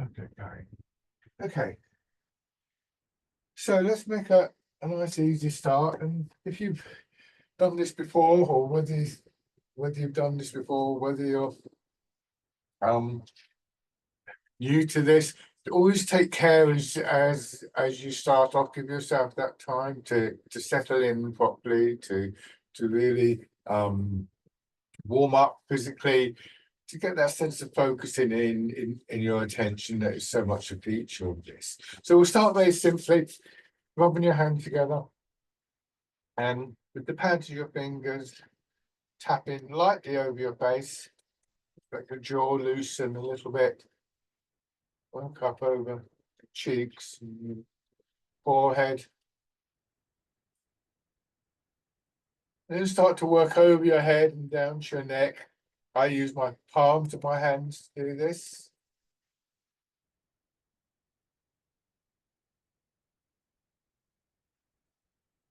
Okay, going. Okay, so let's make a nice easy start. And if you've done this before, or whether you've done this before, whether you're um new to this, always take care as you start off. Give yourself that time to settle in properly, to really warm up physically, to get that sense of focusing in your attention that is so much a feature of this. So we'll start very simply, rubbing your hands together, and with the pads of your fingers, tapping lightly over your face, let your jaw loosen a little bit, work up over the cheeks and forehead. And then start to work over your head and down to your neck. I use my palms of my hands to do this.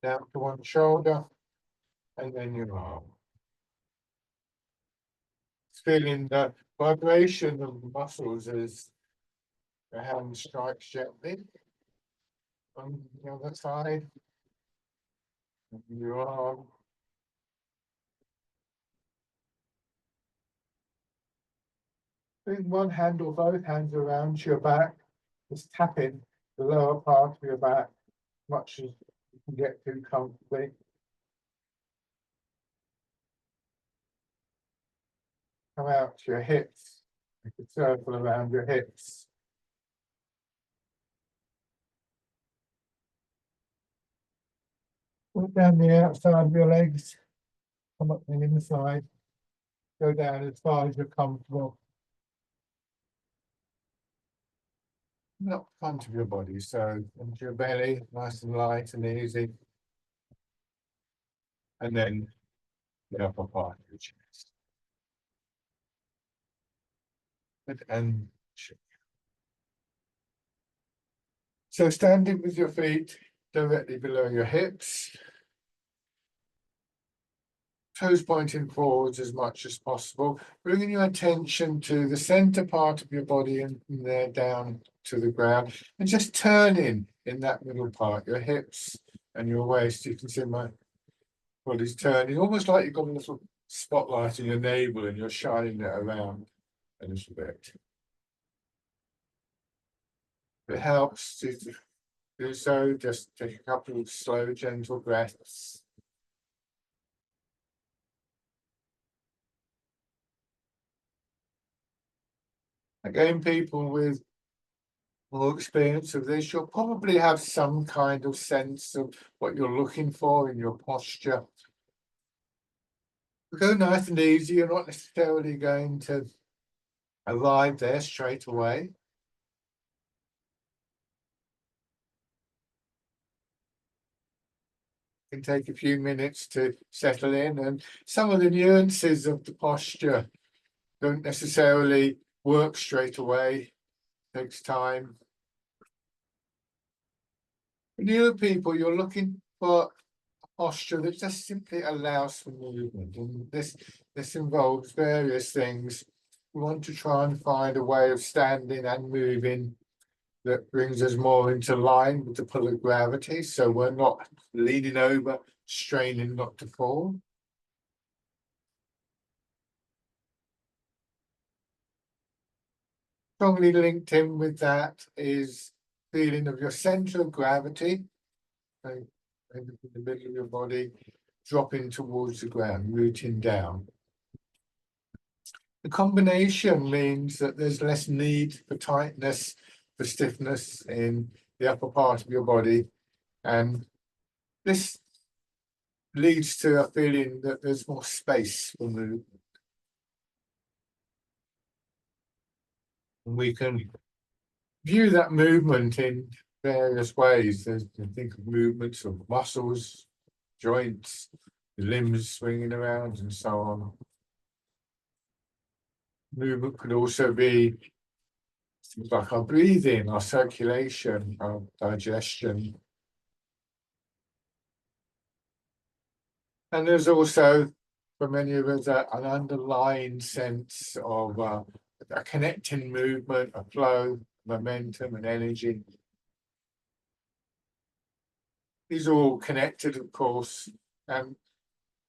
Down to one shoulder, and then your arm. It's feeling the vibration of the muscles as the hand strikes gently. On the other side, your arm. Bring one hand or both hands around your back, just tapping the lower part of your back, much as you can get to comfortably. Come out to your hips, make a circle around your hips. Put down the outside of your legs, come up the inside, go down as far as you're comfortable. Not the front of your body, so into your belly, nice and light and easy. And then the upper part of your chest. And so standing with your feet directly below your hips, toes pointing forwards as much as possible, bringing your attention to the center part of your body and from there down to the ground, and just turning in that middle part, your hips and your waist. You can see my body's turning, almost like you've got a little spotlight in your navel and you're shining it around a little bit. If it helps to do so, just take a couple of slow, gentle breaths. Again, people with more experience of this, you'll probably have some kind of sense of what you're looking for in your posture. Go nice and easy. You're not necessarily going to arrive there straight away. It can take a few minutes to settle in, and some of the nuances of the posture don't necessarily work straight away. It takes time. For newer people, you're looking for a posture that just simply allows for movement, and this involves various things. We want to try and find a way of standing and moving that brings us more into line with the pull of gravity, so we're not leaning over, straining not to fall. Strongly linked in with that is feeling of your center of gravity, maybe in the middle of your body, dropping towards the ground, rooting down. The combination means that there's less need for tightness, for stiffness in the upper part of your body, and this leads to a feeling that there's more space for movement. And we can view that movement in various ways. There's, think of movements of muscles, joints, the limbs swinging around, and so on. Movement could also be things like our breathing, our circulation, our digestion. And there's also, for many of us, an underlying sense of a connecting movement, a flow, momentum and energy. These are all connected, of course, and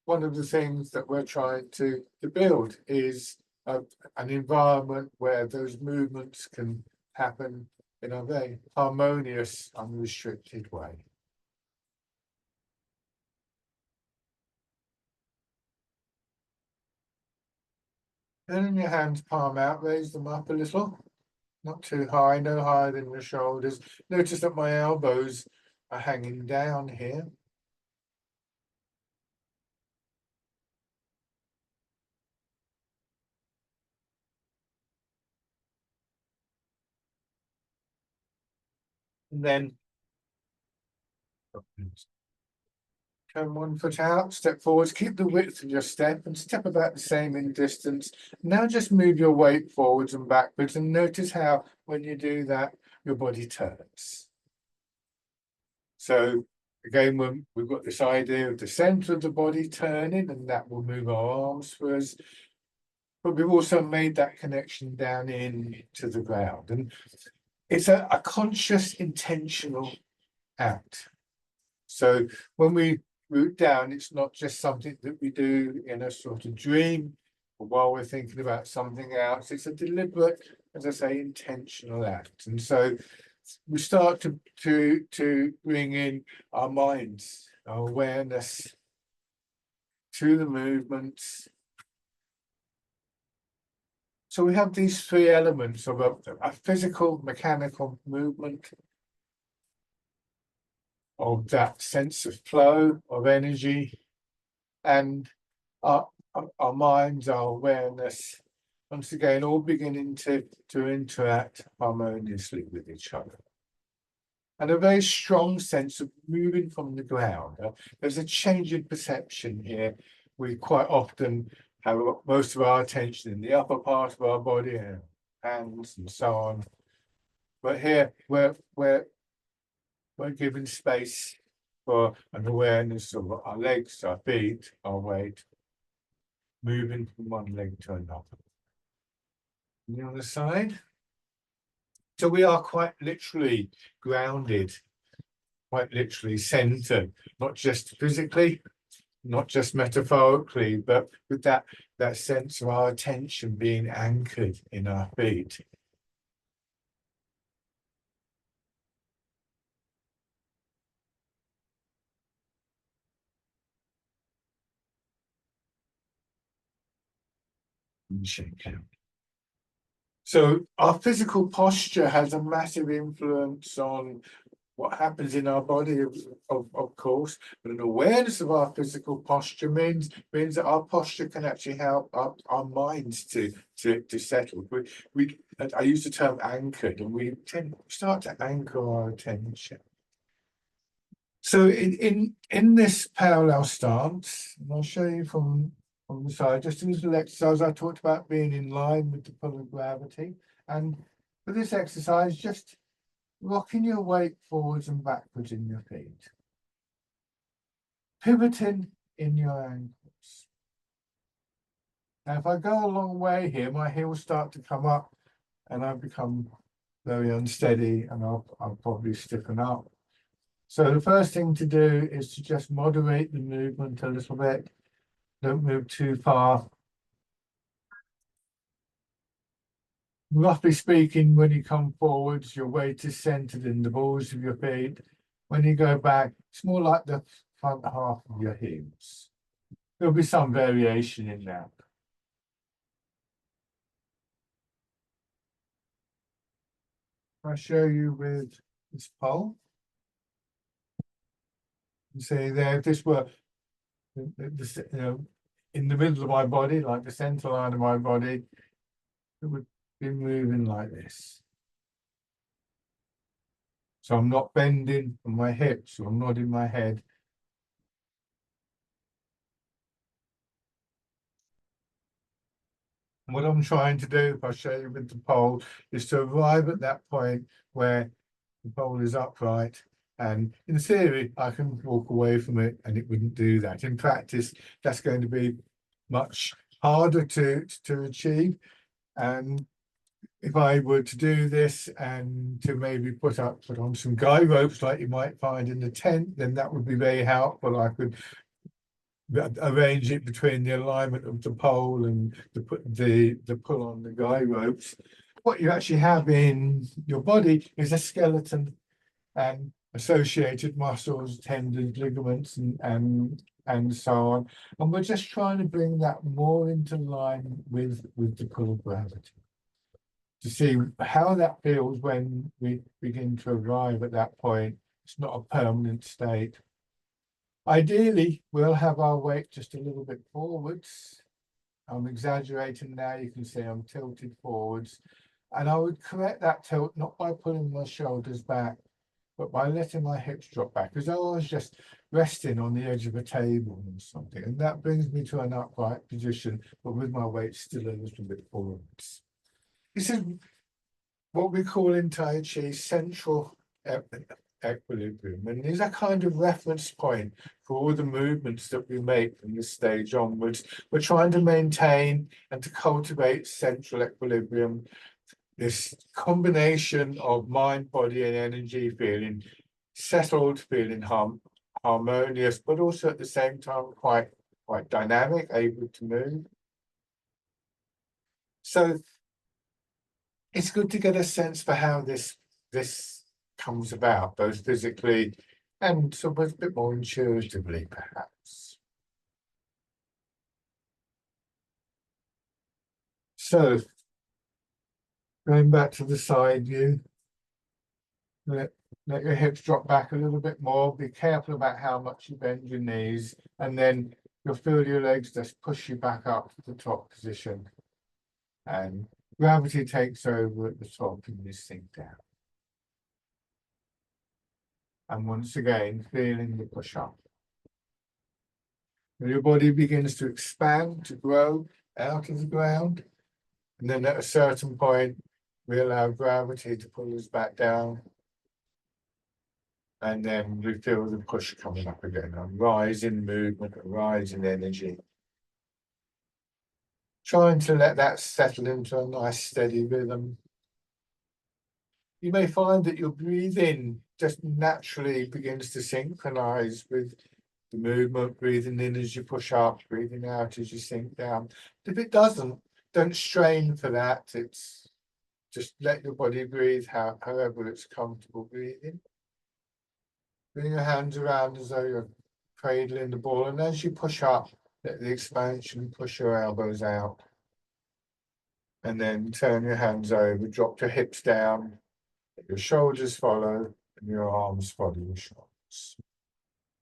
one of the things that we're trying to build is an environment where those movements can happen in a very harmonious, unrestricted way. Turn your hands palm out, raise them up a little, not too high, no higher than the shoulders. Notice that my elbows are hanging down here. And then turn one foot out, step forwards, keep the width of your step and step about the same in distance. Now just move your weight forwards and backwards and notice how when you do that, your body turns. So again, when we've got this idea of the center of the body turning and that will move our arms for us. But we've also made that connection down in to the ground. And it's a conscious, intentional act. So when we root down, it's not just something that we do in a sort of dream or while we're thinking about something else. It's a deliberate, as I say, intentional act. And so we start to bring in our minds, our awareness to the movements. So we have these three elements of a physical, mechanical movement, of that sense of flow, of energy, and our minds, our awareness, once again, all beginning to interact harmoniously with each other. And a very strong sense of moving from the ground. There's a change in perception here. We quite often have most of our attention in the upper part of our body, and hands and so on. But here we're giving space for an awareness of our legs, our feet, our weight, moving from one leg to another. On the other side. So we are quite literally grounded, quite literally centered, not just physically, not just metaphorically, but with that sense of our attention being anchored in our feet. And shake out. So our physical posture has a massive influence on what happens in our body, of course, but an awareness of our physical posture means that our posture can actually help our minds to settle. I use the term anchored, and we start to anchor our attention. So in this parallel stance, and I'll show you from the side, just a little exercise I talked about being in line with the pull of gravity. And for this exercise, just rocking your weight forwards and backwards in your feet. Pivoting in your ankles. Now, if I go a long way here, my heels start to come up and I become very unsteady and I'll probably stiffen up. So the first thing to do is to just moderate the movement a little bit. Don't move too far. Roughly speaking, when you come forwards, your weight is centered in the balls of your feet. When you go back, it's more like the front half of your heels. There'll be some variation in that. I'll show you with this pole. You see there, if this were in the middle of my body, like the center line of my body, it would be moving like this. So I'm not bending from my hips, or I'm nodding my head. And what I'm trying to do, if I show you with the pole, is to arrive at that point where the pole is upright. And in theory, I can walk away from it and it wouldn't do that. In practice, that's going to be much harder to achieve. And if I were to do this and to maybe put on some guy ropes like you might find in the tent, then that would be very helpful. I could arrange it between the alignment of the pole and the pull on the guy ropes. What you actually have in your body is a skeleton and associated muscles, tendons, ligaments, and so on. And we're just trying to bring that more into line with the pull of gravity to see how that feels when we begin to arrive at that point. It's not a permanent state. Ideally, we'll have our weight just a little bit forwards. I'm exaggerating now, you can see I'm tilted forwards. And I would correct that tilt not by pulling my shoulders back, but by letting my hips drop back, as though I was just resting on the edge of a table or something. And that brings me to an upright position, but with my weight still a little bit forwards. This is what we call in Tai Chi central equilibrium. And these are kind of reference point for all the movements that we make from this stage onwards. We're trying to maintain and to cultivate central equilibrium, this combination of mind, body, and energy, feeling settled, feeling harmonious, but also at the same time quite dynamic, able to move. So it's good to get a sense for how this comes about, both physically and sort of a bit more intuitively, perhaps. So, going back to the side view, let your hips drop back a little bit more. Be careful about how much you bend your knees, and then you'll feel your legs just push you back up to the top position. And gravity takes over at the top and you sink down. And once again, feeling the push up. Your body begins to expand, to grow out of the ground. And then at a certain point, we allow gravity to pull us back down. And then we feel the push coming up again, a rise in movement, a rise in energy. Trying to let that settle into a nice steady rhythm. You may find that your breathing just naturally begins to synchronize with the movement, breathing in as you push up, breathing out as you sink down. If it doesn't, don't strain for that. It's just let your body breathe however it's comfortable breathing. Bring your hands around as though you're cradling the ball, and as you push up, let the expansion push your elbows out. And then turn your hands over, drop your hips down, let your shoulders follow, and your arms follow your shoulders.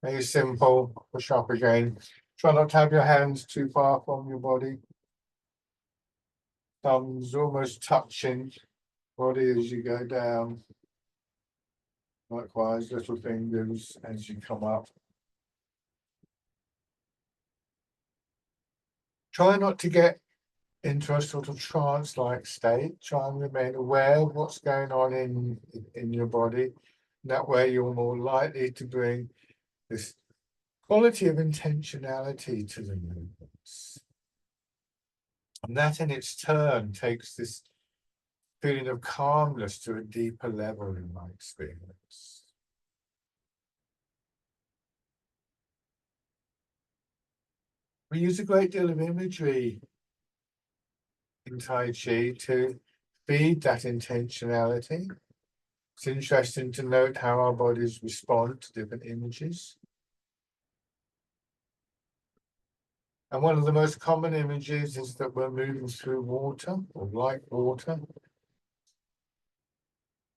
Very simple, push up again. Try not to have your hands too far from your body. Thumbs almost touching body as you go down. Likewise, little fingers as you come up. Try not to get into a sort of trance-like state. Try and remain aware of what's going on in your body. That way you're more likely to bring this quality of intentionality to the movements. And that in its turn takes this feeling of calmness to a deeper level in my experience. We use a great deal of imagery in Tai Chi to feed that intentionality. It's interesting to note how our bodies respond to different images. And one of the most common images is that we're moving through water or like water,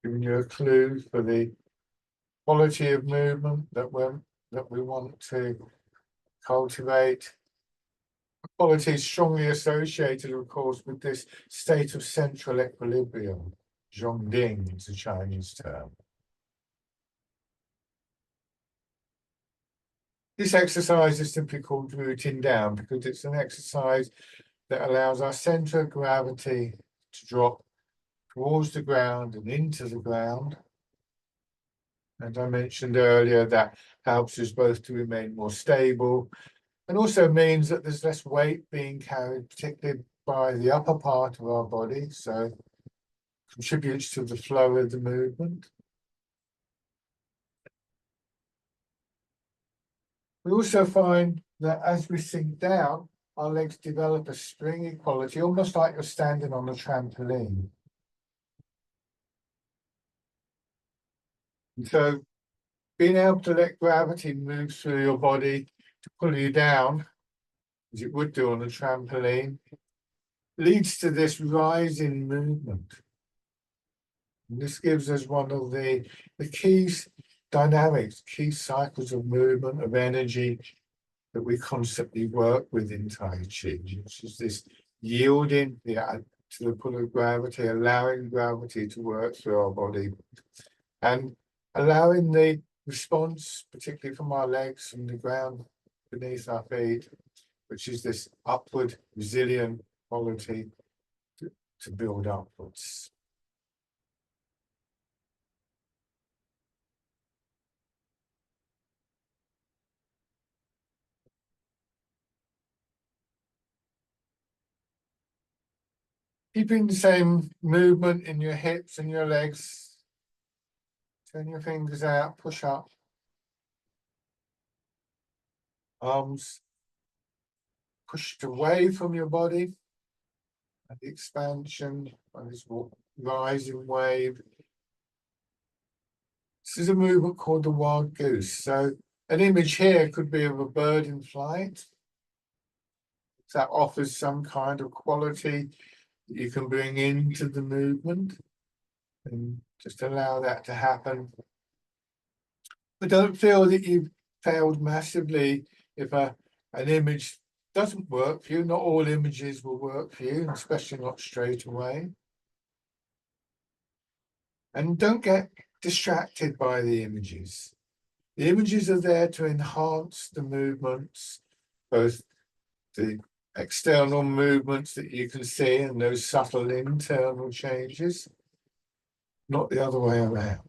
giving you a clue for the quality of movement that we want to cultivate. Quality is strongly associated, of course, with this state of central equilibrium. Zhongding is a Chinese term. This exercise is simply called rooting down because it's an exercise that allows our center of gravity to drop towards the ground and into the ground. As I mentioned earlier, that helps us both to remain more stable and also means that there's less weight being carried, particularly by the upper part of our body. So contributes to the flow of the movement. We also find that as we sink down, our legs develop a springy quality, almost like you're standing on a trampoline. And so being able to let gravity move through your body to pull you down, as it would do on a trampoline, leads to this rise in movement. And this gives us one of the key dynamics, key cycles of movement, of energy that we constantly work with in Tai Chi, which is this yielding to the pull of gravity, allowing gravity to work through our body, and allowing the response, particularly from our legs, from the ground beneath our feet, which is this upward resilient quality to build upwards. Keeping the same movement in your hips and your legs. Turn your fingers out, push up. Arms pushed away from your body. And the expansion on this rising wave. This is a movement called the wild goose. So an image here could be of a bird in flight. That offers some kind of quality that you can bring into the movement and just allow that to happen. But don't feel that you've failed massively if an image doesn't work for you. Not all images will work for you, especially not straight away. And don't get distracted by the images. The images are there to enhance the movements, both the external movements that you can see and those subtle internal changes, not the other way around.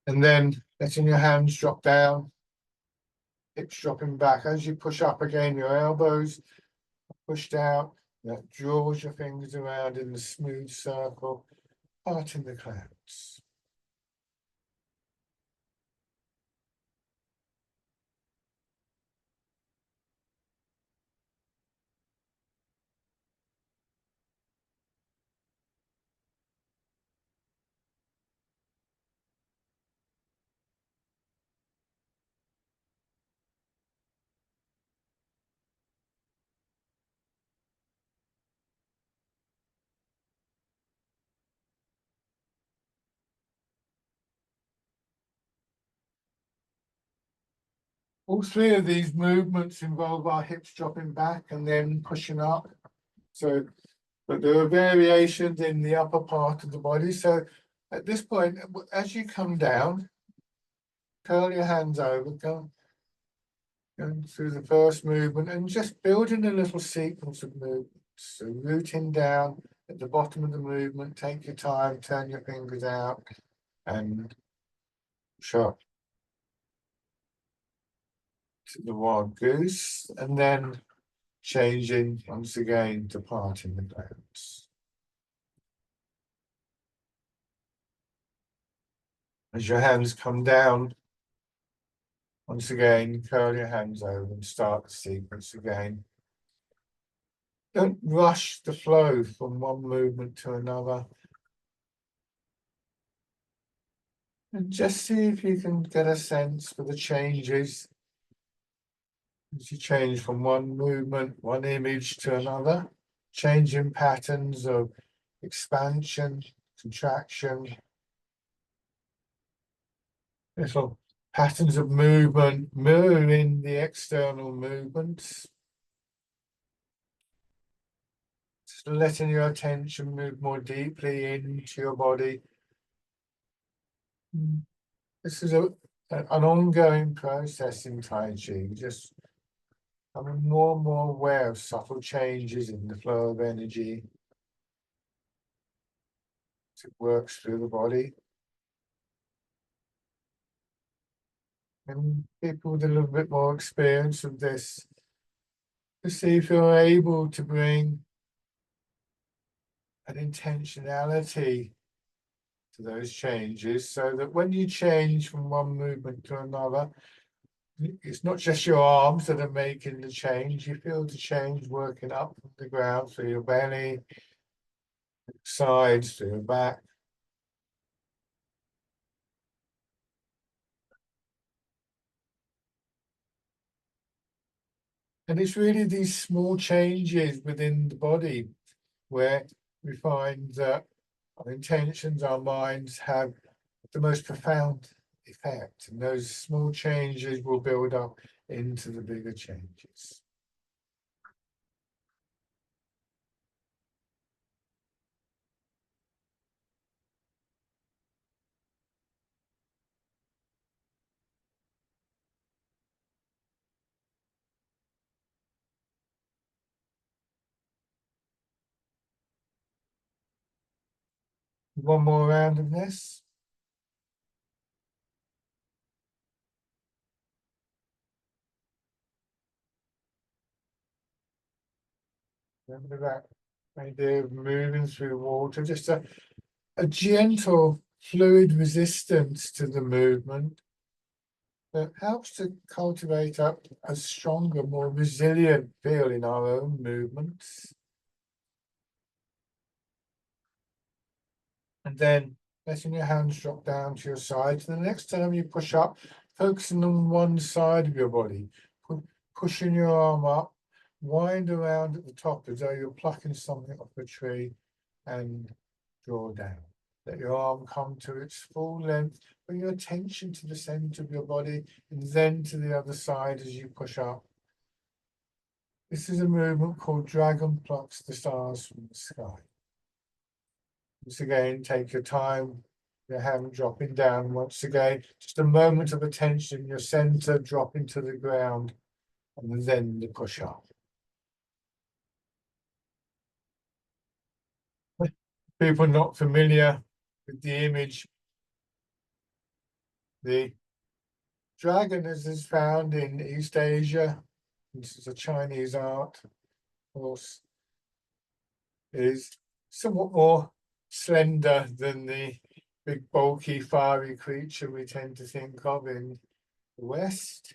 And then letting your hands drop down, hips dropping back. As you push up again, your elbows are pushed out. That draws your fingers around in the smooth circle, parting the clouds. All three of these movements involve our hips dropping back and then pushing up. So, but there are variations in the upper part of the body. So at this point, as you come down, curl your hands over, going through the first movement and just building a little sequence of movements. So rooting down at the bottom of the movement, take your time, turn your fingers out and push up to the wild goose, and then changing once again to parting the clouds. As your hands come down, once again, curl your hands over and start the sequence again. Don't rush the flow from one movement to another. And just see if you can get a sense for the changes as you change from one movement, one image to another, changing patterns of expansion, contraction, little patterns of movement mirroring the external movements. Just letting your attention move more deeply into your body. This is an ongoing process in Tai Chi, just becoming more and more aware of subtle changes in the flow of energy as it works through the body. And people with a little bit more experience of this, to see if you're able to bring an intentionality to those changes, so that when you change from one movement to another, it's not just your arms that are making the change. You feel the change working up from the ground through your belly, sides, through your back. And it's really these small changes within the body where we find that our intentions, our minds have the most profound effect. And those small changes will build up into the bigger changes. One more round of this. Remember that idea of moving through water, just a gentle fluid resistance to the movement that helps to cultivate up a stronger, more resilient feel in our own movements. And then letting your hands drop down to your sides. And the next time you push up, focusing on one side of your body, pushing your arm up, wind around at the top as though you're plucking something off a tree, and draw down. Let your arm come to its full length. Bring your attention to the center of your body and then to the other side as you push up. This is a movement called Dragon Plucks the Stars from the Sky. Once again, take your time, your hand dropping down once again. Just a moment of attention, your center dropping to the ground, and then the push up. People not familiar with the image, the dragon as is found in East Asia, this is a Chinese art, of course, is somewhat more slender than the big bulky fiery creature we tend to think of in the West.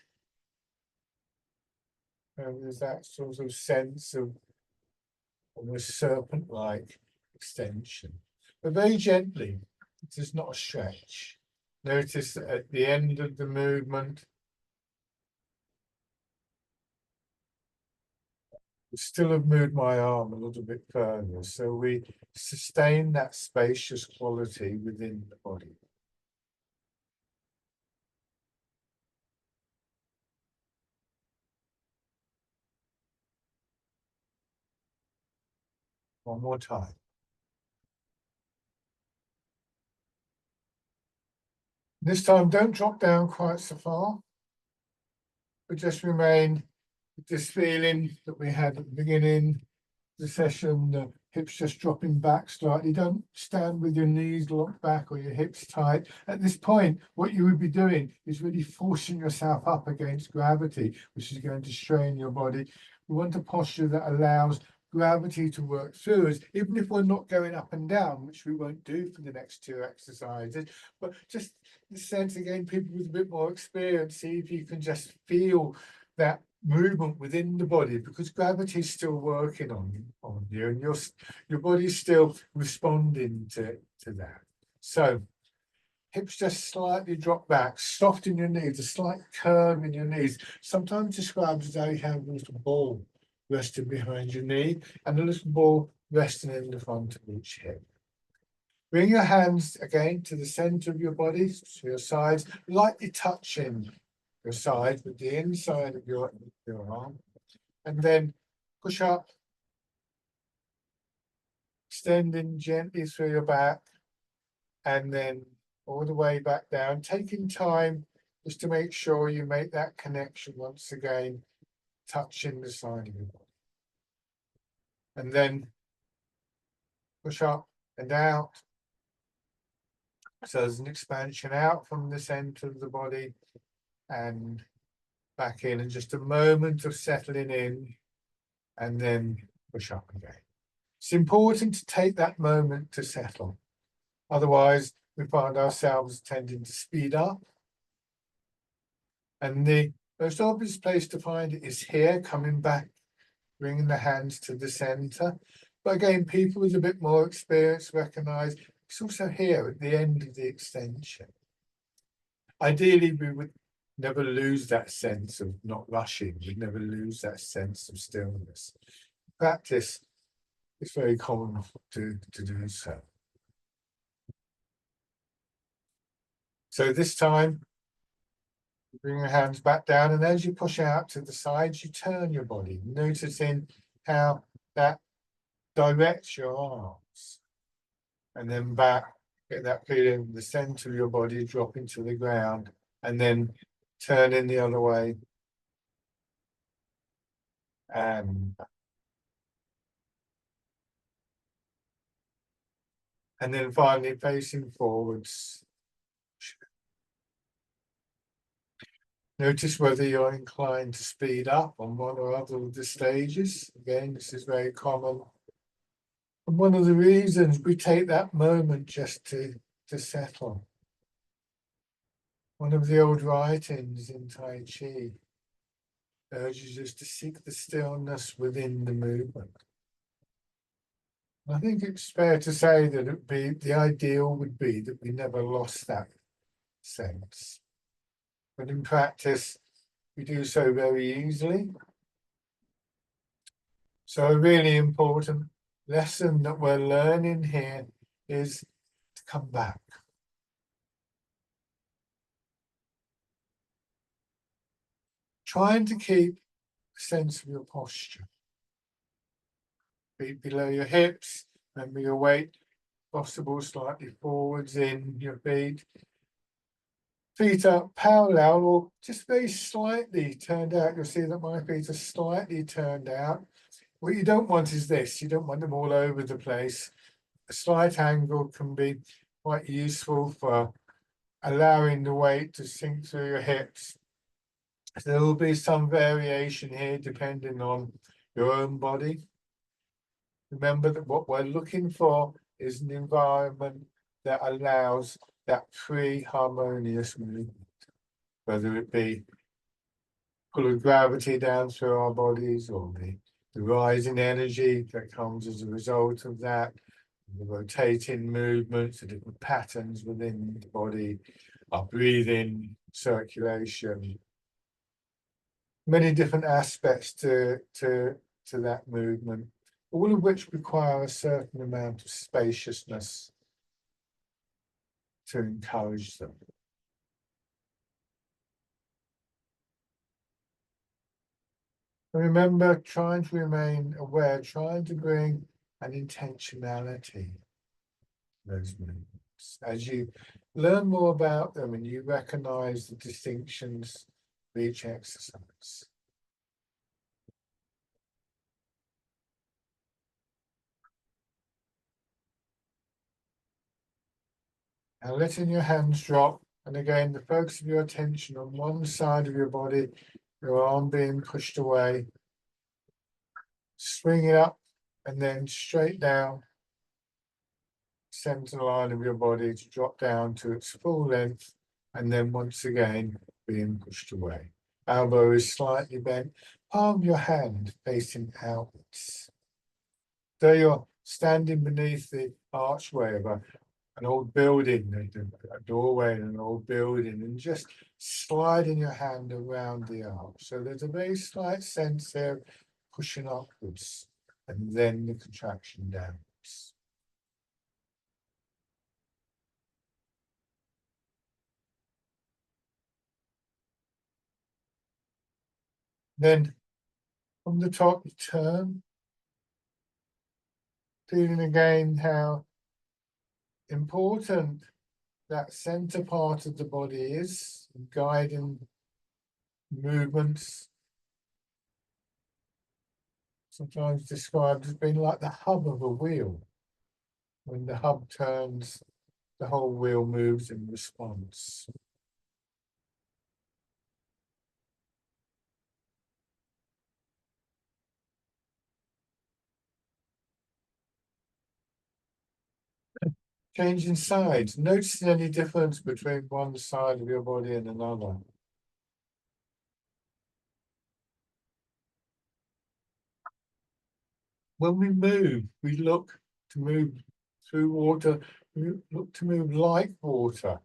And there's that sort of sense of almost serpent-like extension, but very gently. It is not a stretch. Notice that at the end of the movement, I still have moved my arm a little bit further, so we sustain that spacious quality within the body. One more time. This time, don't drop down quite so far, but just remain with this feeling that we had at the beginning of the session, the hips just dropping back slightly. Don't stand with your knees locked back or your hips tight. At this point, what you would be doing is really forcing yourself up against gravity, which is going to strain your body. We want a posture that allows gravity to work through us, even if we're not going up and down, which we won't do for the next two exercises. But just the sense, again, people with a bit more experience, see if you can just feel that movement within the body, because gravity is still working on you, and your body's still responding to that. So hips just slightly drop back, soft in your knees, a slight curve in your knees, sometimes described as though you have a little ball resting behind your knee and a little ball resting in the front of each hip. Bring your hands again to the center of your body, to your sides, lightly touching your side with the inside of your arm, and then push up, extending gently through your back, and then all the way back down, taking time just to make sure you make that connection once again, touching the side of your body. And then push up and out. So there's an expansion out from the center of the body, and back in, and just a moment of settling in, and then push up again. It's important to take that moment to settle. Otherwise, we find ourselves tending to speed up. And the most obvious place to find it is here, coming back, bringing the hands to the center. But again, people with a bit more experience recognize it's also here at the end of the extension. Ideally, we would never lose that sense of not rushing. We'd never lose that sense of stillness. Practice, it's very common to do so. So this time, bring your hands back down, and as you push out to the sides, you turn your body, noticing how that directs your arms. And then back, get that feeling in the center of your body dropping to the ground, and then turning the other way. And then finally facing forwards. Notice whether you're inclined to speed up on one or other of the stages. Again, this is very common. And one of the reasons we take that moment just to settle. One of the old writings in Tai Chi urges us to seek the stillness within the movement. I think it's fair to say that the ideal would be that we never lost that sense. But in practice, we do so very easily. So a really important lesson that we're learning here is to come back. Trying to keep a sense of your posture. Feet below your hips, remember your weight, possible slightly forwards in your feet. Feet are parallel or just very slightly turned out. You'll see that my feet are slightly turned out. What you don't want is this. You don't want them all over the place. A slight angle can be quite useful for allowing the weight to sink through your hips. So there will be some variation here depending on your own body. Remember that what we're looking for is an environment that allows that free, harmonious movement, whether it be pull of gravity down through our bodies or the rising energy that comes as a result of that, the rotating movements, the different patterns within the body, our breathing, circulation, many different aspects to that movement, all of which require a certain amount of spaciousness to encourage them. And remember, trying to remain aware, trying to bring an intentionality to those movements. As you learn more about them and you recognize the distinctions of each exercise. And letting your hands drop, and again, the focus of your attention on one side of your body, your arm being pushed away, swing it up, and then straight down, center line of your body to drop down to its full length, and then once again, being pushed away. Elbow is slightly bent, palm of your hand facing outwards. So you're standing beneath the archway of an old building, a doorway in an old building, and just sliding your hand around the arch. So there's a very slight sense there of pushing upwards and then the contraction downwards. Then from the top, you turn, feeling again how important that center part of the body is, guiding movements, sometimes described as being like the hub of a wheel. When the hub turns, the whole wheel moves in response. Changing sides, noticing any difference between one side of your body and another. When we move, we look to move through water, we look to move like water,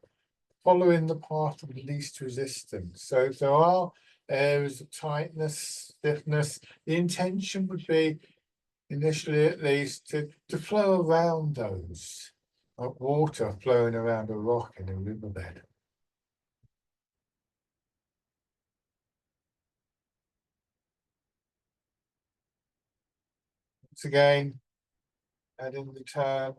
following the path of least resistance. So if there are areas of tightness, stiffness, the intention would be, initially at least, to flow around those, like water flowing around a rock in a riverbed. Once again, adding the turn.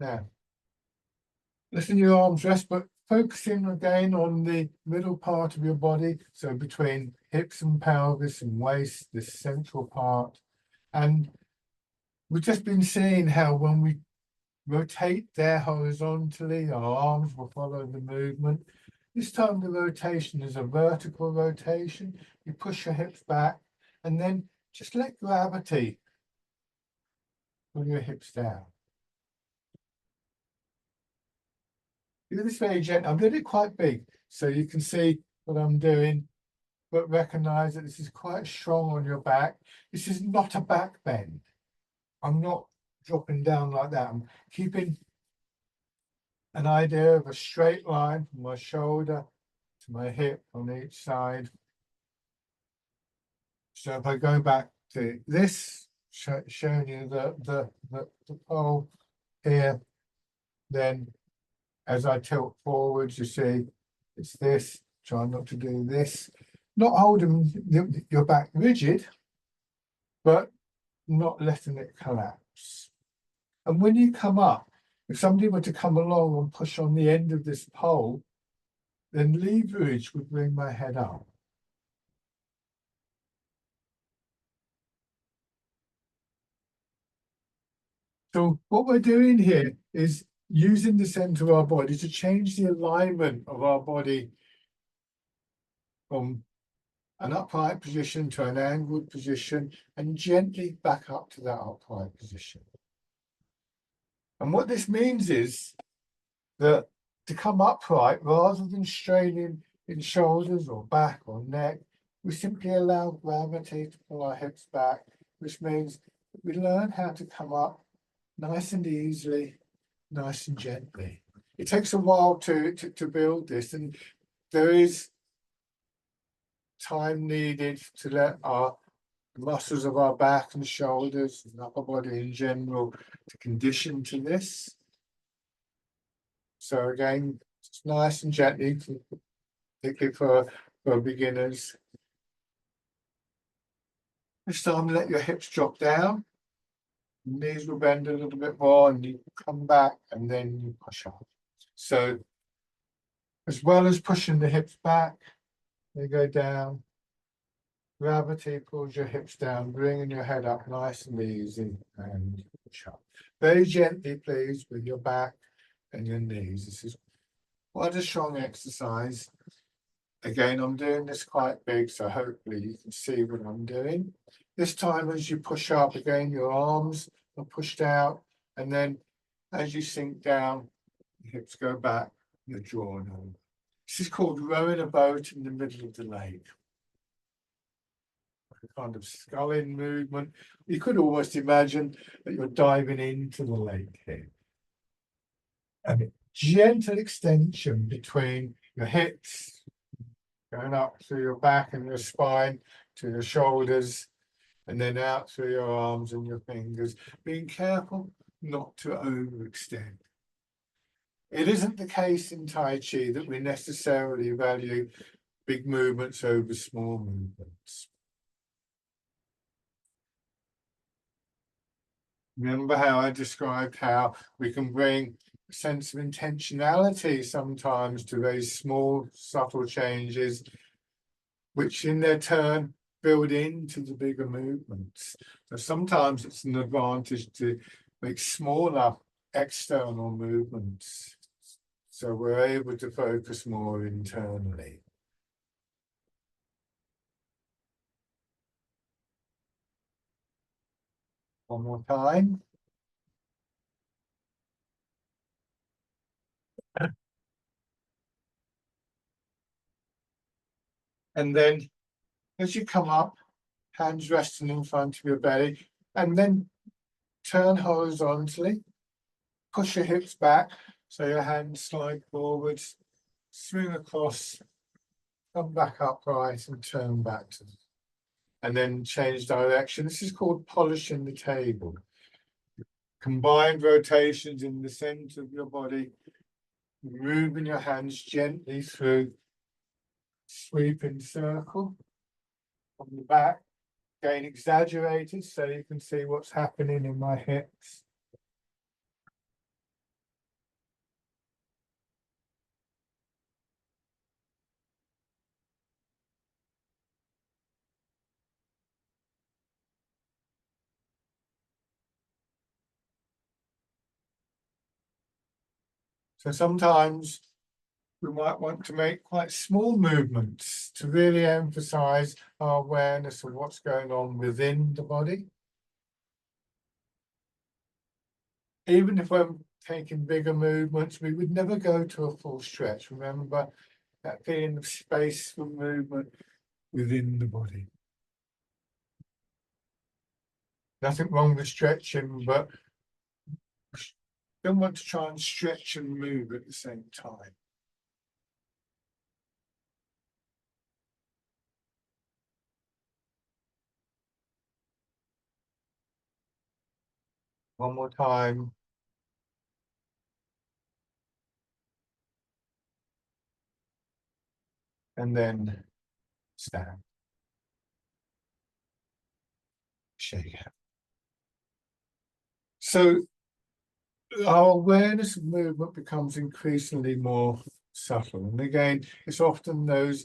Now, listen your arms rest, but focusing again on the middle part of your body, so between hips and pelvis and waist, this central part. And we've just been seeing how when we rotate there horizontally, our arms will follow the movement. This time the rotation is a vertical rotation. You push your hips back and then just let gravity pull your hips down. Do this very gently. I'm doing it quite big so you can see what I'm doing, but recognize that this is quite strong on your back. This is not a back bend. I'm not dropping down like that. I'm keeping an idea of a straight line from my shoulder to my hip on each side. So if I go back to this, showing you the pole here, then as I tilt forwards, you see it's this. Try not to do this. Not holding your back rigid, but not letting it collapse. And when you come up, if somebody were to come along and push on the end of this pole, then leverage would bring my head up. So what we're doing here is using the center of our body to change the alignment of our body from an upright position to an angled position and gently back up to that upright position. And what this means is that to come upright, rather than straining in shoulders or back or neck, we simply allow gravity to pull our hips back, which means we learn how to come up nice and easily, nice and gently. It takes a while to build this, and there is time needed to let our muscles of our back and shoulders and upper body in general to condition to this. So again, it's nice and gently, particularly for beginners. This time, let your hips drop down. Knees will bend a little bit more, and you come back, and then you push up. So, as well as pushing the hips back, they go down. Gravity pulls your hips down, bringing your head up nice and easy, and push up. Very gently, please, with your back and your knees. This is quite a strong exercise. Again, I'm doing this quite big, so hopefully you can see what I'm doing. This time, as you push up again, your arms are pushed out, and then as you sink down, your hips go back, you're drawn over. This is called rowing a boat in the middle of the lake. A kind of sculling movement. You could almost imagine that you're diving into the lake here. And a gentle extension between your hips, going up through your back and your spine to your shoulders, and then out through your arms and your fingers, being careful not to overextend. It isn't the case in Tai Chi that we necessarily value big movements over small movements. Remember how I described how we can bring sense of intentionality sometimes to very small, subtle changes, which in their turn build into the bigger movements. So sometimes it's an advantage to make smaller external movements, so we're able to focus more internally. One more time. And then as you come up, hands resting in front of your belly, and then turn horizontally, push your hips back, so your hands slide forwards, swing across, come back upright and turn back to them. And then change direction. This is called polishing the table. Combined rotations in the center of your body, moving your hands gently through, sweeping circle on the back, again exaggerated so you can see what's happening in my hips. So sometimes we might want to make quite small movements to really emphasize our awareness of what's going on within the body. Even if we're taking bigger movements, we would never go to a full stretch. Remember that feeling of space for movement within the body. Nothing wrong with stretching, but don't want to try and stretch and move at the same time. One more time. And then stand. Shake it. So our awareness of movement becomes increasingly more subtle. And again, it's often those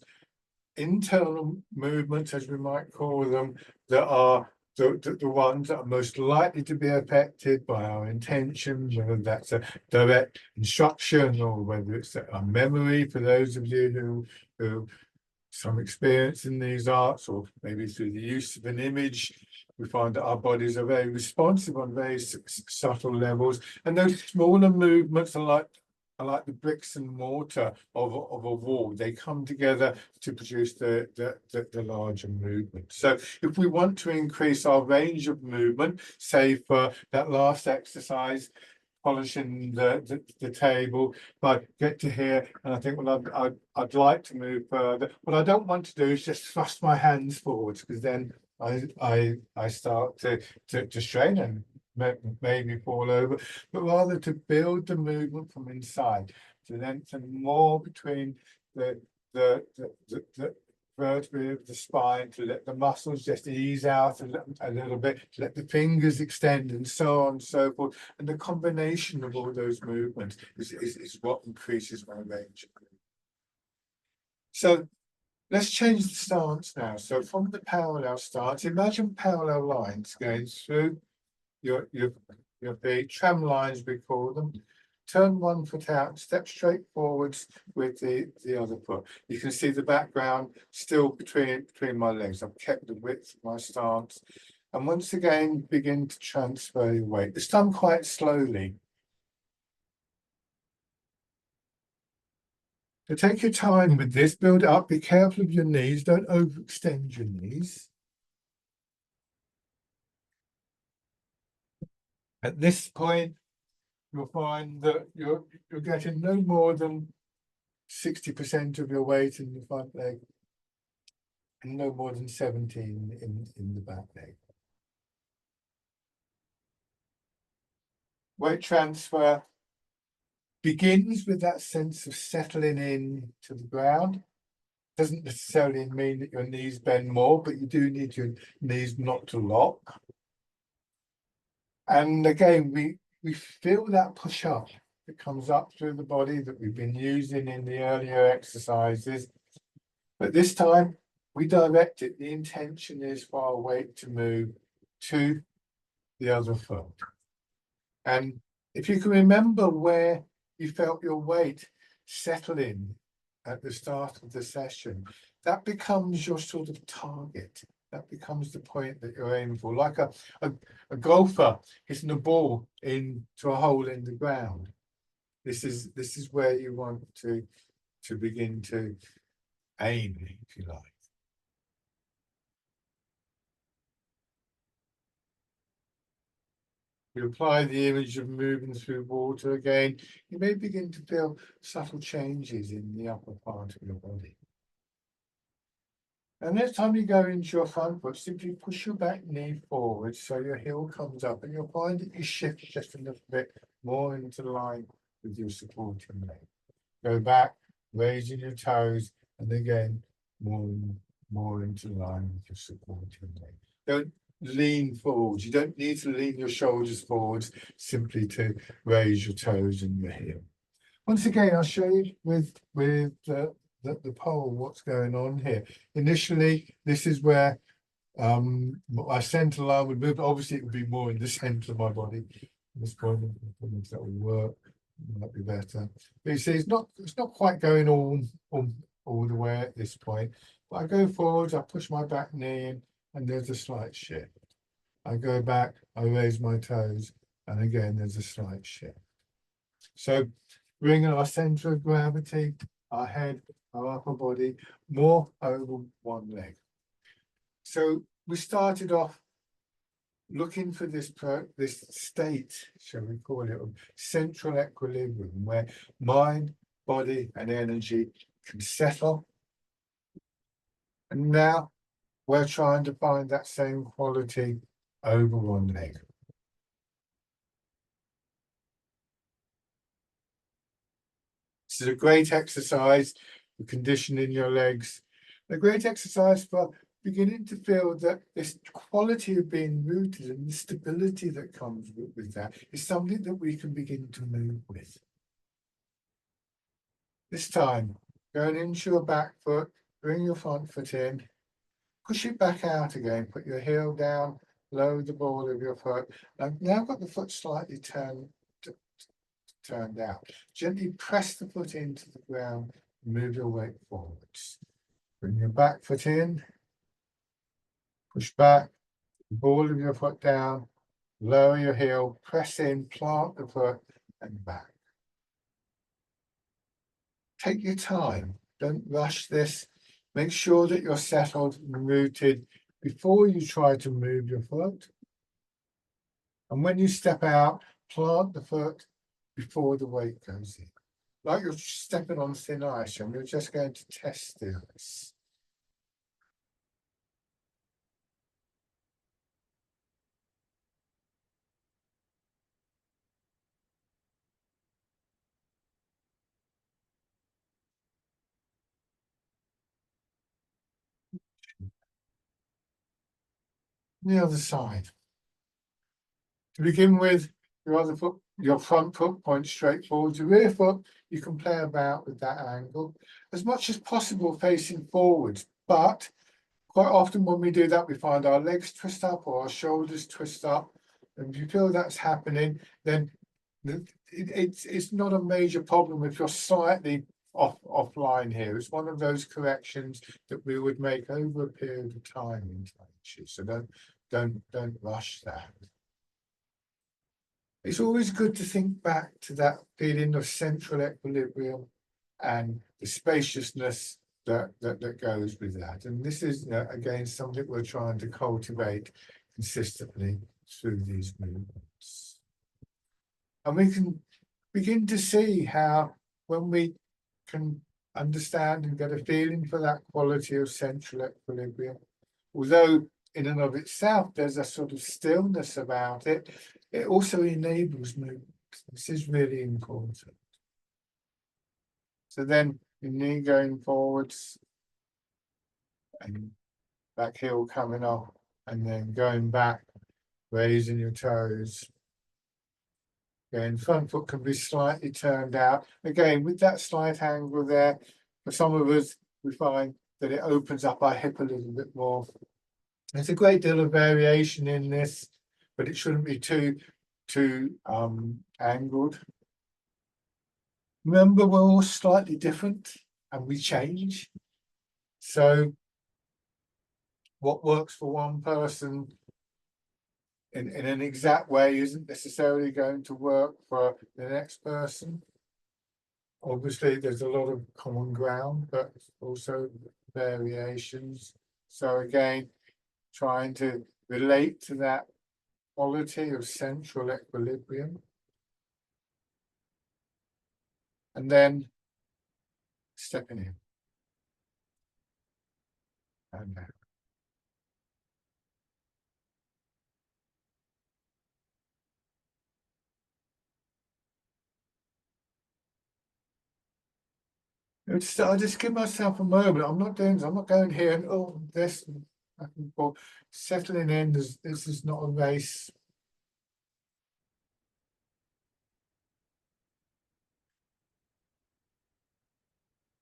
internal movements, as we might call them, that are the ones that are most likely to be affected by our intention, whether that's a direct instruction or whether it's a memory for those of you who some experience in these arts, or maybe through the use of an image. We find that our bodies are very responsive on very subtle levels, and those smaller movements are like the bricks and mortar of a wall. They come together to produce the larger movement. So if we want to increase our range of movement, say for that last exercise, polishing the table, but get to here and I think, well, I'd like to move further. What I don't want to do is just thrust my hands forwards, because then I start to strain and maybe fall over, but rather to build the movement from inside, to lengthen more between the vertebrae of the spine, to let the muscles just ease out a little bit, to let the fingers extend, and so on and so forth. And the combination of all those movements is what increases my range. So let's change the stance now. So from the parallel stance, imagine parallel lines going through your feet, tram lines we call them. Turn one foot out, step straight forwards with the other foot. You can see the background still between my legs. I've kept the width of my stance. And once again, begin to transfer your weight. It's done quite slowly. So take your time with this, build it up, be careful of your knees, don't overextend your knees. At this point, you'll find that you're getting no more than 60% of your weight in the front leg and no more than 17 in the back leg. Weight transfer begins with that sense of settling in to the ground. Doesn't necessarily mean that your knees bend more, but you do need your knees not to lock. And again, we feel that push up that comes up through the body that we've been using in the earlier exercises. But this time we direct it. The intention is for our weight to move to the other foot. And if you can remember where you felt your weight settling at the start of the session, that becomes your sort of target. That becomes the point that you're aiming for, like a golfer hitting a ball into a hole in the ground. This is where you want to begin to aim, if you like. You apply the image of moving through water again, you may begin to feel subtle changes in the upper part of your body. And next time you go into your front foot, simply push your back knee forward so your heel comes up, and you'll find that you shift just a little bit more into line with your supporting leg. Go back, raising your toes, and again, more into line with your supporting leg. Don't lean forwards. You don't need to lean your shoulders forwards simply to raise your toes and your heel. Once again, I'll show you with the pole what's going on here. Initially, this is where my center line would move. Obviously, it would be more in the center of my body. At this point, that would work. Might be better. But you see, it's not quite going all the way at this point. But I go forward, I push my back knee in, and there's a slight shift. I go back, I raise my toes, and again, there's a slight shift. So bringing our center of gravity, our head, our upper body, more over one leg. So we started off looking for this state, shall we call it, of central equilibrium, where mind, body, and energy can settle. And now we're trying to find that same quality over one leg. This is a great exercise for conditioning your legs. A great exercise for beginning to feel that this quality of being rooted and the stability that comes with that is something that we can begin to move with. This time, going into your back foot, bring your front foot in, push it back out again, put your heel down, lower the ball of your foot. I've now got the foot slightly turned out. Gently press the foot into the ground, move your weight forwards. Bring your back foot in, push back, the ball of your foot down, lower your heel, press in, plant the foot, and back. Take your time, don't rush this. Make sure that you're settled and rooted before you try to move your foot. And when you step out, plant the foot before the weight goes in. Like you're stepping on thin ice, and you're just going to test the ice. The other side. To begin with, your other foot, your front foot points straight forward. Your rear foot, you can play about with that angle as much as possible facing forwards. But quite often when we do that, we find our legs twist up or our shoulders twist up. And if you feel that's happening, then it's not a major problem if you're slightly offline here. It's one of those corrections that we would make over a period of time in Tai Chi. So don't rush that. It's always good to think back to that feeling of central equilibrium and the spaciousness that goes with that. And this is, again, something we're trying to cultivate consistently through these movements. And we can begin to see how when we can understand and get a feeling for that quality of central equilibrium, although in and of itself there's a sort of stillness about it, it also enables movement. This is really important. So then your knee going forwards and back heel coming up, and then going back, raising your toes. Again, front foot can be slightly turned out. Again, with that slight angle there, for some of us, we find that it opens up our hip a little bit more. There's a great deal of variation in this, but it shouldn't be too angled. Remember, we're all slightly different and we change. So what works for one person in an exact way isn't necessarily going to work for the next person. Obviously, there's a lot of common ground, but also variations. So again, trying to relate to that quality of central equilibrium. And then stepping in. And out. I just give myself a moment. I'm not going here and oh this and back and forth. Settling in. This is not a race.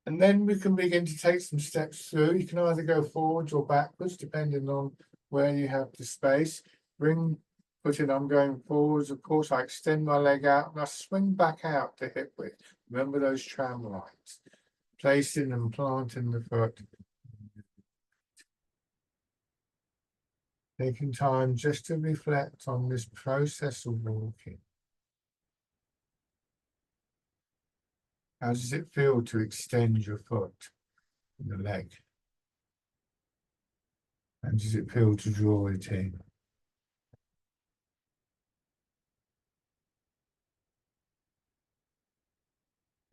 And then we can begin to take some steps through. You can either go forwards or backwards, depending on where you have the space. I'm going forwards. Of course, I extend my leg out and I swing back out to hip width. Remember those tram lines. Placing and planting the foot. Taking time just to reflect on this process of walking. How does it feel to extend your foot, your leg? How does it feel to draw it in?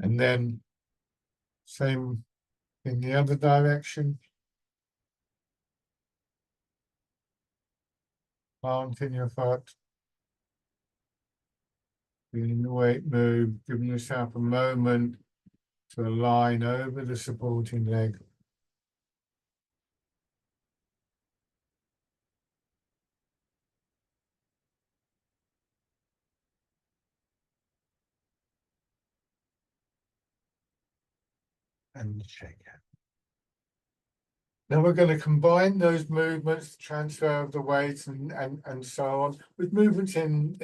And then same in the other direction. Planting your foot. Feeling the weight move, giving yourself a moment to align over the supporting leg. And shake it. Now we're going to combine those movements, transfer of the weight and so on, with movements in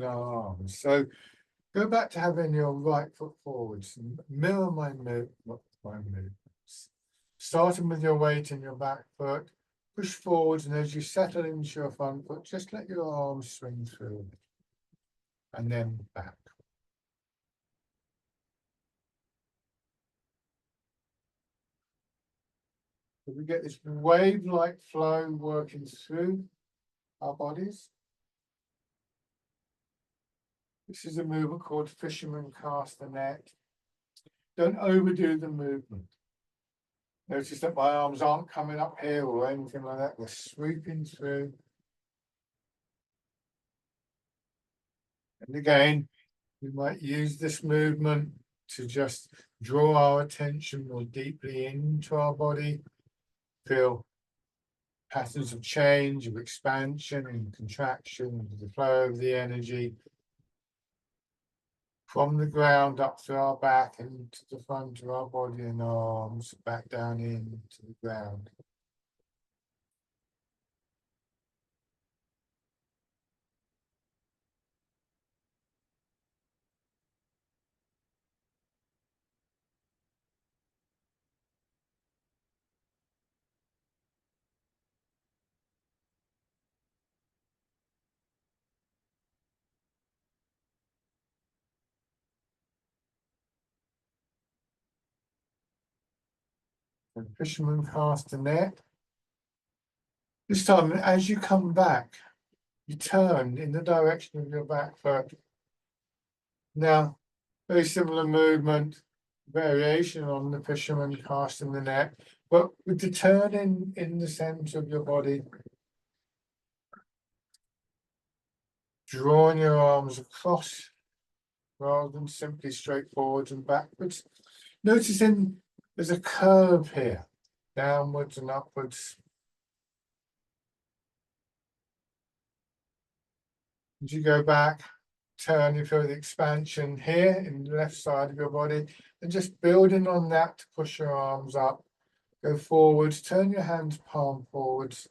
our arms. So go back to having your right foot forwards and mirror my movements. Starting with your weight in your back foot, push forwards, and as you settle into your front foot, just let your arms swing through. And then back. So we get this wave-like flow working through our bodies. This is a movement called fisherman cast the net. Don't overdo the movement. Notice that my arms aren't coming up here or anything like that. We're sweeping through. And again, we might use this movement to just draw our attention more deeply into our body. Feel patterns of change, of expansion and contraction, the flow of the energy from the ground up through our back and to the front of our body and arms, back down into the ground. And fisherman cast a net. This time, as you come back, you turn in the direction of your back foot. Now, very similar movement, variation on the fisherman casting the net, but with the turn in the center of your body, drawing your arms across rather than simply straight forwards and backwards. Noticing there's a curve here, downwards and upwards. As you go back, turn, you feel the expansion here in the left side of your body, and just building on that to push your arms up. Go forward, turn your hands palm forwards.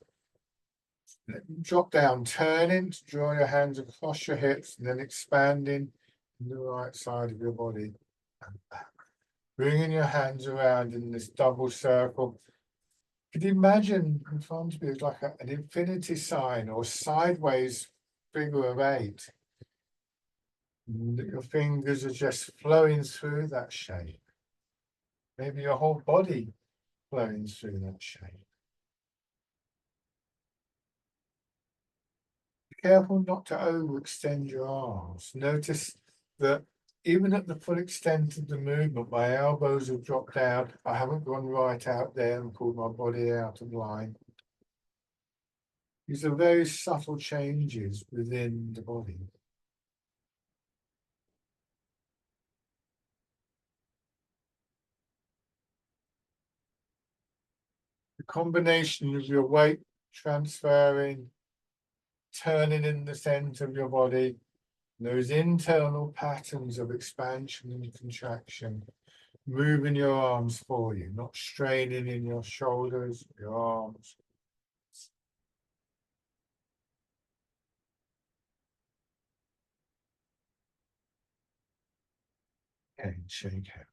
Drop down, turning to draw your hands across your hips and then expanding in the right side of your body and back. Bringing your hands around in this double circle. Could you imagine in front of you like an infinity sign or sideways figure of 8? And your fingers are just flowing through that shape. Maybe your whole body flowing through that shape. Careful not to overextend your arms. Notice that even at the full extent of the movement, my elbows have dropped out. I haven't gone right out there and pulled my body out of line. These are very subtle changes within the body. The combination of your weight transferring, turning in the center of your body, those internal patterns of expansion and contraction, moving your arms for you, not straining in your shoulders, your arms. And shake out.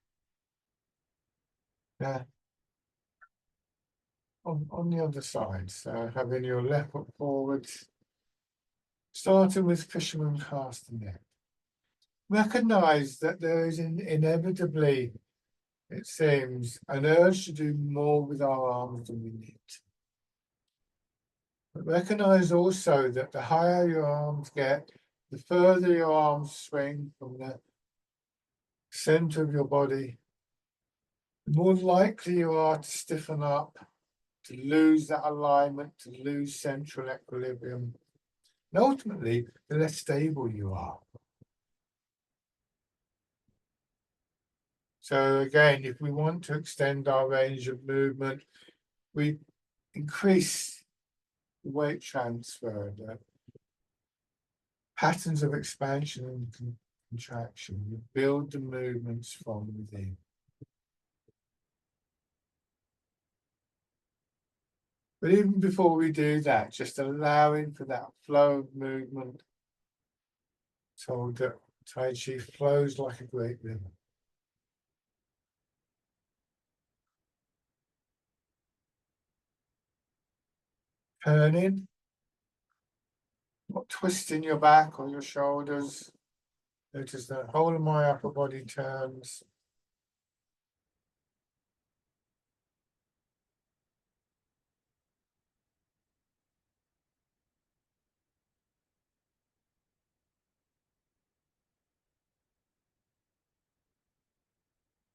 Now, on the other side, so having your left foot forward, starting with fisherman castanet. Recognize that there is inevitably, it seems, an urge to do more with our arms than we need. But recognize also that the higher your arms get, the further your arms swing from the center of your body, the more likely you are to stiffen up, to lose that alignment, to lose central equilibrium. And ultimately, the less stable you are. So again, if we want to extend our range of movement, we increase the weight transfer, the patterns of expansion and contraction. We build the movements from within. But even before we do that, just allowing for that flow of movement so that Tai Chi flows like a great river. Turning, not twisting your back or your shoulders. Notice the whole of my upper body turns.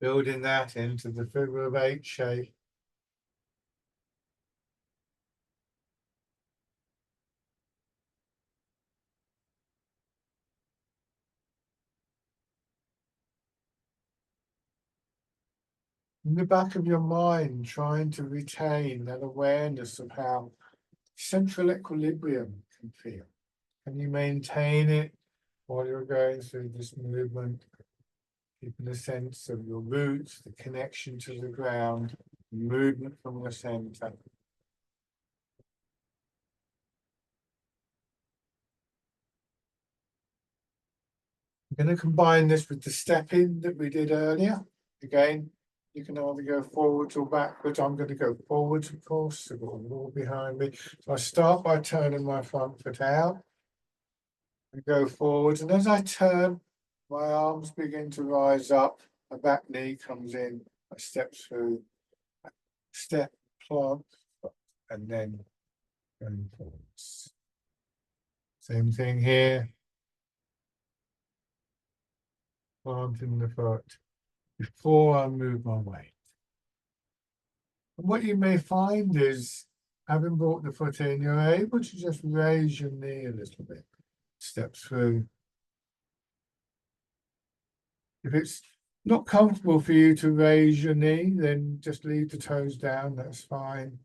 Building that into the figure of 8 shape. In the back of your mind, trying to retain that awareness of how central equilibrium can feel. Can you maintain it while you're going through this movement? Keeping a sense of your roots, the connection to the ground, movement from the center. I'm going to combine this with the stepping that we did earlier. Again, you can either go forwards or backwards. I'm going to go forwards, of course, so I've got a wall behind me. So I start by turning my front foot out and go forwards. And as I turn, my arms begin to rise up. My back knee comes in. I step through, step, plant, and then going forwards. Same thing here. Planting the foot before I move my weight. And what you may find is, having brought the foot in, you're able to just raise your knee a little bit, step through. If it's not comfortable for you to raise your knee, then just leave the toes down, that's fine.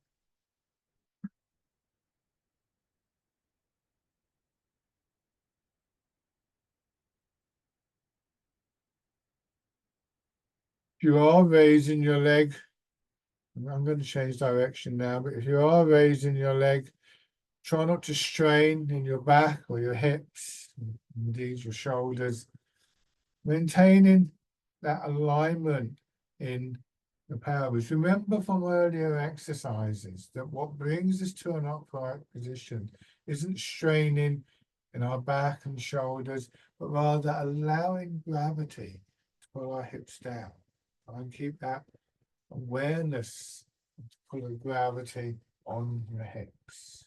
you are raising your leg, I'm going to change direction now, but if you are raising your leg, try not to strain in your back or your hips, indeed your shoulders, maintaining that alignment in the pelvis. Remember from earlier exercises that what brings us to an upright position isn't straining in our back and shoulders, but rather allowing gravity to pull our hips down. And keep that awareness of the pull of gravity on your hips.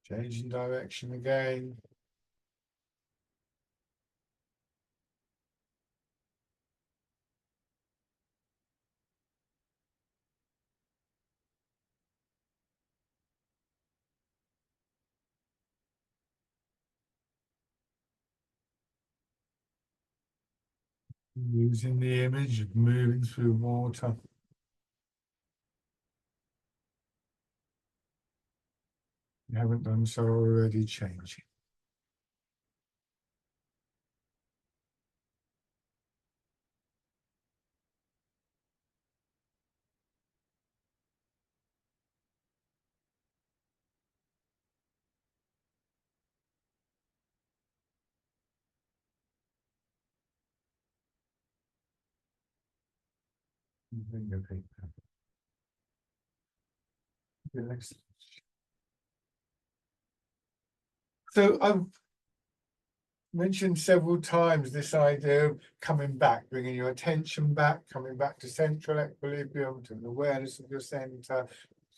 Changing direction again. Using the image of moving through water. You haven't done so already, changing. So I've mentioned several times this idea of coming back, bringing your attention back, coming back to central equilibrium, to the awareness of your center, to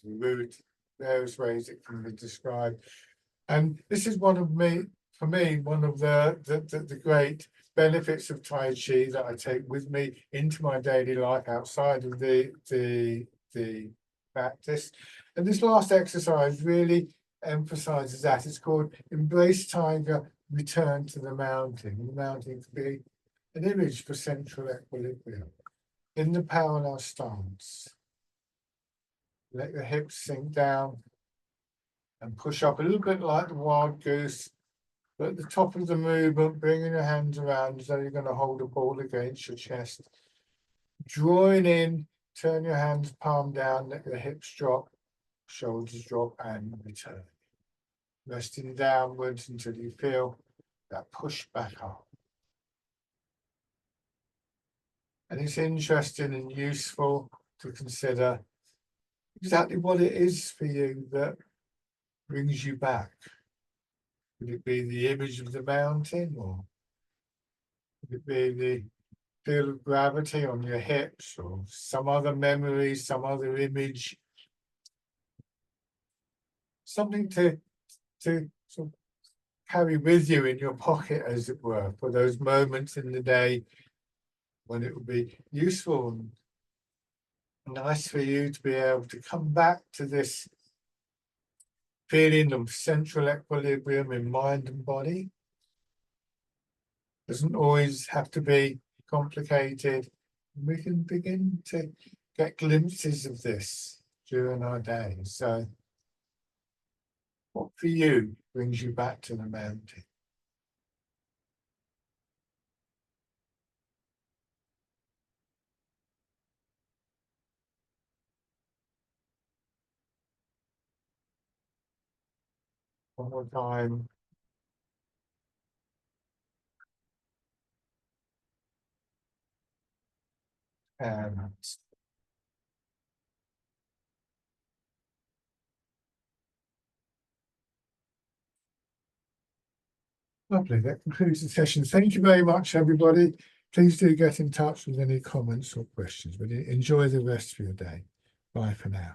the root, various ways it can be described. And this is one of for me, one of the great benefits of Tai Chi that I take with me into my daily life outside of the practice. And this last exercise really emphasizes that. It's called Embrace Tiger, Return to the Mountain. The mountain could be an image for central equilibrium. In the parallel stance, let your hips sink down and push up a little bit like the wild goose. But at the top of the movement, bringing your hands around as though you're going to hold a ball against your chest. Drawing in, turn your hands palm down, let your hips drop, shoulders drop, and return. Resting downwards until you feel that push back up. And it's interesting and useful to consider exactly what it is for you that brings you back. Would it be the image of the mountain, or would it be the feel of gravity on your hips, or some other memory, some other image? Something to sort of carry with you in your pocket, as it were, for those moments in the day when it would be useful and nice for you to be able to come back to this feeling of central equilibrium in mind and body. Doesn't always have to be complicated. We can begin to get glimpses of this during our day. So, what for you brings you back to the mountain? One more time. And lovely. That concludes the session. Thank you very much, everybody. Please do get in touch with any comments or questions, but enjoy the rest of your day. Bye for now.